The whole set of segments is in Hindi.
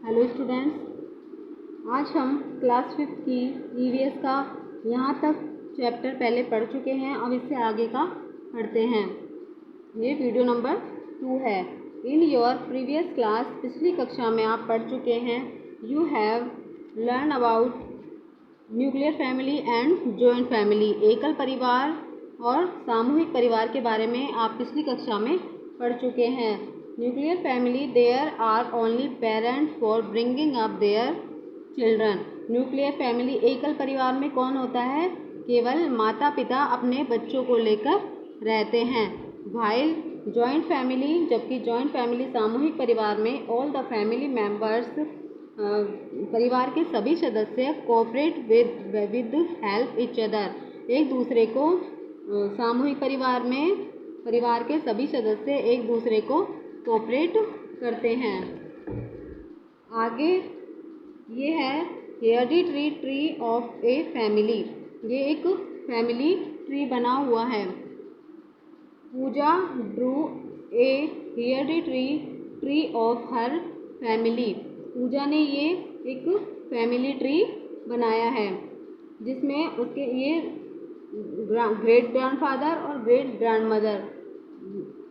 हेलो स्टूडेंट्स, आज हम क्लास 5 की ईवीएस का यहाँ तक चैप्टर पहले पढ़ चुके हैं। अब इससे आगे का पढ़ते हैं। ये वीडियो नंबर 2 है। इन योर प्रीवियस क्लास, पिछली कक्षा में आप पढ़ चुके हैं। You have learn about nuclear family and joint family. एकल परिवार और सामूहिक परिवार के बारे में आप पिछली कक्षा में पढ़ चुके हैं। Nuclear family, there are only parents for bringing up their children. Nuclear family, एकल परिवार में कौन होता है? केवल माता पिता अपने बच्चों को लेकर रहते हैं। वाइल जॉइंट फैमिली, जबकि जॉइंट फैमिली सामूहिक परिवार में ऑल द फैमिली मेंबर्स, परिवार के सभी सदस्य cooperate with help each other, एक दूसरे को सामूहिक परिवार में परिवार के सभी सदस्य एक दूसरे को कोऑपरेट करते हैं। आगे ये है hereditary tree of a family. ये एक फैमिली ट्री बना हुआ है। Puja drew a hereditary tree of her family. Puja ने ये एक फैमिली ट्री बनाया है जिसमें उसके ये ग्रेट ग्रैंडफादर और ग्रेट ग्रैंडमदर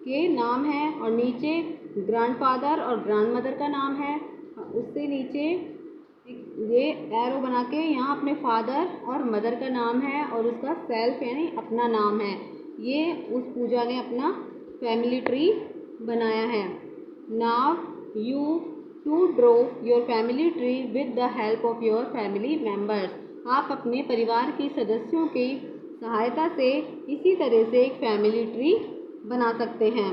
के नाम है और नीचे ग्रैंडफादर और ग्रैंडमदर का नाम है। उससे नीचे ये एरो बना के यहाँ अपने फादर और मदर का नाम है और उसका सेल्फ यानी अपना नाम है। ये उस पूजा ने अपना फैमिली ट्री बनाया है। Now you to draw your family tree with the help of your family members. आप अपने परिवार के सदस्यों की सहायता से इसी तरह से एक फैमिली ट्री बना सकते हैं।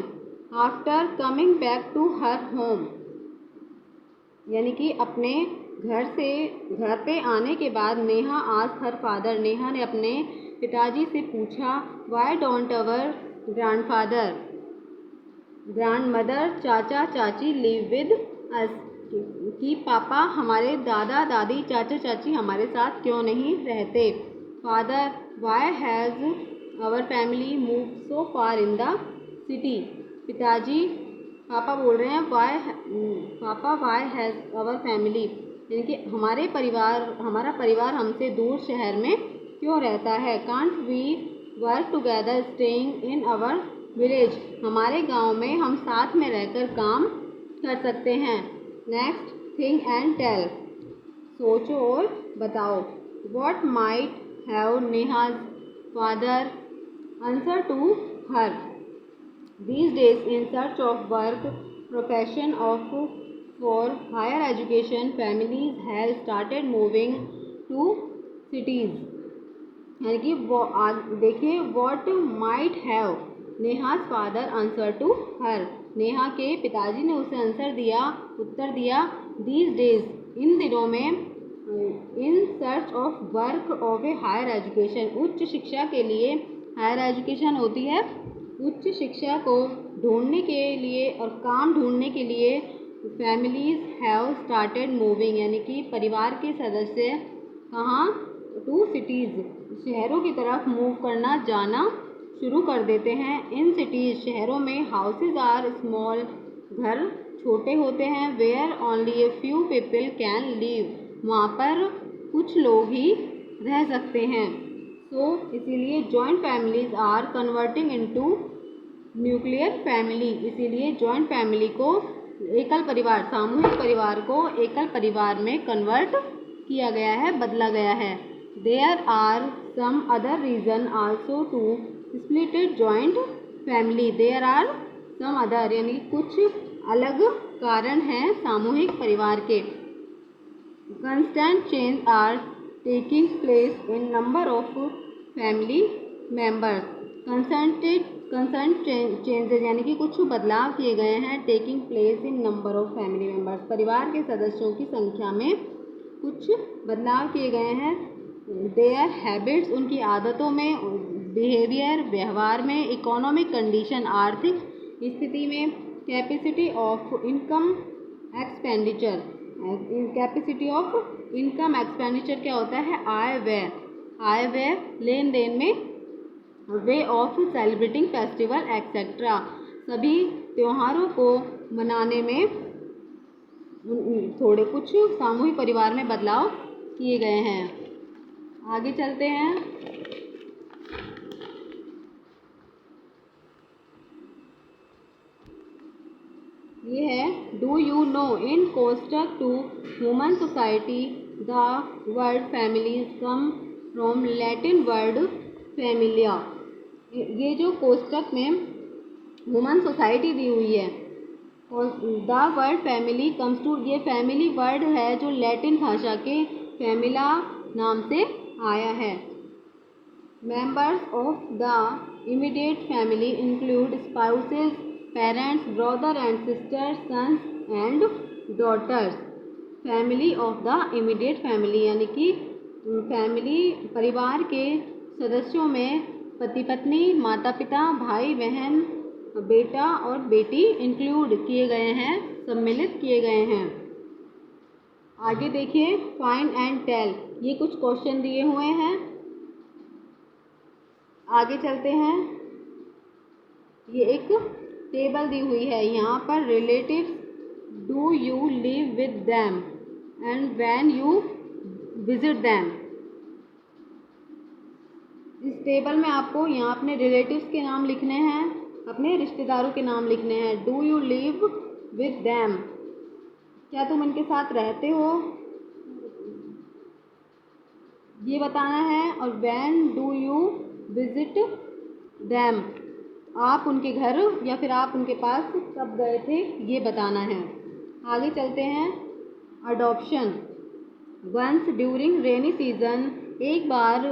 After coming back to her home, यानी कि अपने घर पे आने के बाद Neha asked her father, Neha ने अपने पिताजी से पूछा, why don't our grandfather grandmother चाचा चाची लिव विद अस, कि पापा हमारे दादा दादी चाचा चाची हमारे साथ क्यों नहीं रहते। Father, why has our family move so far in the city. पिताजी, पापा बोल रहे हैं वाई हैज़ आवर फैमिली, यानी कि हमारा परिवार हमसे दूर शहर में क्यों रहता है। Can't we work together staying in our village, हमारे गांव में हम साथ में रहकर काम कर सकते हैं। नेक्स्ट, थिंक एंड टेल, सोचो और बताओ। What might have Neha's father answer to her. These days, in search of work, profession of for higher education, families have started moving to cities. यानी कि देखिए, what might have Neha's father answer to her, Neha के पिताजी ने उसे उत्तर दिया। These days, इन दिनों में, in search of work of a higher education, उच्च शिक्षा के लिए, हायर एजुकेशन होती है उच्च शिक्षा को ढूंढने के लिए और काम ढूंढने के लिए, फैमिलीज हैव स्टार्टेड मूविंग, यानी कि परिवार के सदस्य कहाँ, टू सिटीज़, शहरों की तरफ मूव करना जाना शुरू कर देते हैं। इन सिटीज़, शहरों में, हाउसेज आर स्मॉल, घर छोटे होते हैं। Where only a few people can live, वहाँ पर कुछ लोग ही रह सकते हैं। तो इसीलिए joint families are converting into nuclear family, इसीलिए जॉइंट फैमिली को, एकल परिवार, सामूहिक परिवार को एकल परिवार में कन्वर्ट किया गया है, बदला गया है। There are some other reason also to splitted joint family. There are some other, यानी कुछ अलग कारण हैं सामूहिक परिवार के। Constant change are taking place in number of family members. Constant changes, यानी कि कुछ बदलाव किए गए हैं। Taking place in number of family members, परिवार के सदस्यों की संख्या में कुछ बदलाव किए गए हैं। देयर हैबिट्स, उनकी आदतों में, बिहेवियर, व्यवहार में, इकोनॉमिक कंडीशन, आर्थिक स्थिति में, capacity of income expenditure, capacity of income expenditure क्या होता है? आय व्यय, लेन देन में, way of celebrating festival etcetera, सभी त्योहारों को मनाने में थोड़े कुछ सामूहिक परिवार में बदलाव किए गए हैं। आगे चलते हैं। ये है डू यू नो इन कोष्टक to human society the word families come from Latin word familia. ये जो कोष्टक में ह्यूमन सोसाइटी दी हुई है, the word family comes to, ये फैमिली वर्ड है जो लैटिन भाषा के फैमिला नाम से आया है। Members of the immediate family include spouses, parents, brother and sisters, sons and daughters. Family of the immediate family यानी कि फैमिली परिवार के सदस्यों में पति पत्नी, माता पिता, भाई बहन, बेटा और बेटी इंक्लूड किए गए हैं, सम्मिलित किए गए हैं। आगे देखिए फाइंड एंड टेल, ये कुछ क्वेश्चन दिए हुए हैं। आगे चलते हैं। ये एक टेबल दी हुई है, यहाँ पर relatives, do you live with them and when you visit them. इस टेबल में आपको यहाँ अपने रिलेटिव्स के नाम लिखने हैं, अपने रिश्तेदारों के नाम लिखने हैं। Do you live with them, क्या तुम इनके साथ रहते हो, ये बताना है। और when do you visit them, आप उनके घर या फिर आप उनके पास कब गए थे, ये बताना है। आगे चलते हैं। Adoption. Once during rainy season, एक बार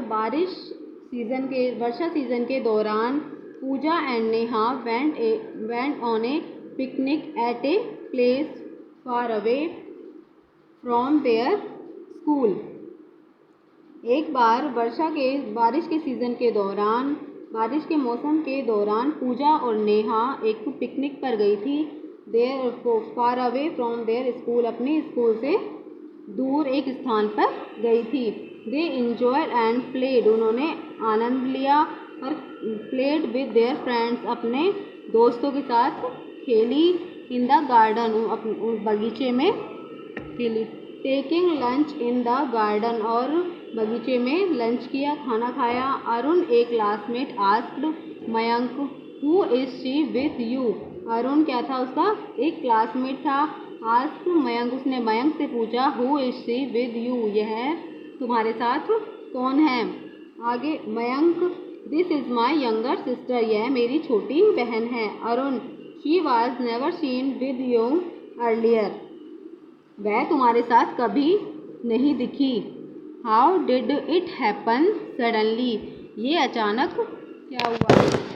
वर्षा सीजन के दौरान Puja and Neha went on a picnic at a place far away from their school. एक बार बारिश के सीज़न के दौरान, बारिश के मौसम के दौरान पूजा और नेहा एक पिकनिक पर गई थी। There far away from their school, अपने स्कूल से दूर एक स्थान पर गई थी। दे इंजॉयड एंड प्लेड, उन्होंने आनंद लिया और प्लेड विद देयर फ्रेंड्स, अपने दोस्तों के साथ खेली। इन द गार्डन, बगीचे में खेली। Taking lunch in the garden, और बगीचे में लंच किया, खाना खाया। Arun a classmate asked Mayank who is she with you, Arun क्या था, उसका एक क्लासमेट था। आस्क्ड मयंक, उसने मयंक से पूछा who is she with you, यह तुम्हारे साथ कौन है। आगे Mayank, this is my younger sister, यह मेरी छोटी बहन है। Arun, she was never seen with you earlier, वह तुम्हारे साथ कभी नहीं दिखी। How did it happen suddenly, ये अचानक क्या हुआ।